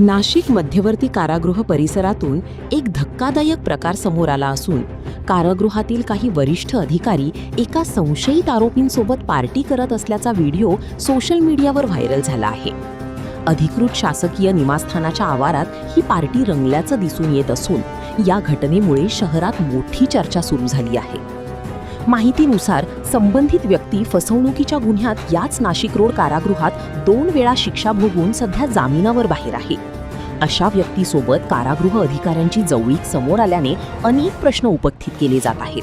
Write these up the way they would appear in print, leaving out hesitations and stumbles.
नाशिक मध्यवर्ती कारागृह परिसरातून एक धक्कादायक प्रकार समोर आला असून कारागृहातील काही वरिष्ठ अधिकारी एका संशयित आरोपींसोबत पार्टी करत असल्याचा व्हिडिओ सोशल मीडियावर व्हायरल झाला आहे. अधिकृत शासकीय निवासस्थानाच्या आवारात ही पार्टी रंगल्याचं दिसून येत असून या घटनेमुळे शहरात मोठी चर्चा सुरू झाली आहे. माहितीनुसार संबंधित व्यक्ती फसवणुकीच्या गुन्ह्यात याच नाशिक रोड कारागृहात 2 वेळा शिक्षा भोगून सध्या जामिनावर बाहेर आहे. अशा व्यक्तीसोबत कारागृह अधिकाऱ्यांची जवळीक समोर आल्याने अनेक प्रश्न उपस्थित केले जात आहेत.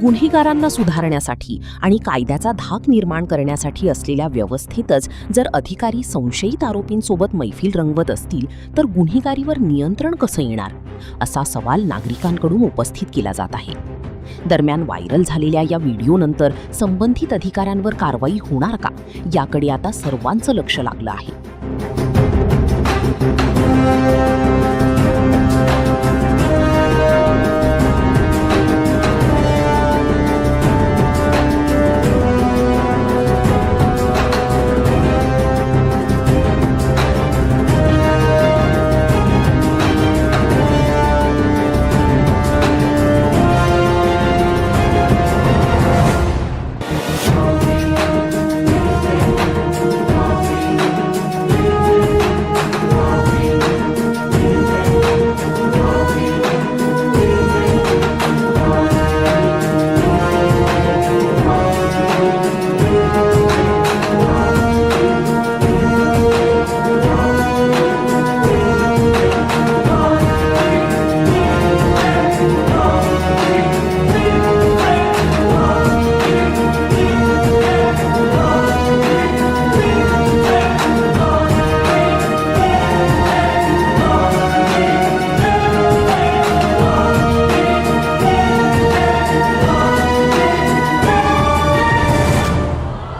गुन्हेगारांना सुधारण्यासाठी आणि कायद्याचा धाक निर्माण करण्यासाठी असलेल्या व्यवस्थेतच जर अधिकारी संशयित आरोपींसोबत मैफिल रंगवत असतील तर गुन्हेगारीवर नियंत्रण कसं येणार, असा सवाल नागरिकांकडून उपस्थित केला जात आहे. दरम्यान व्हायरल झालेल्या या व्हिडिओनंतर संबंधित अधिकाऱ्यांवर कारवाई होणार का, याकडे आता सर्वांचं लक्ष लागलं आहे.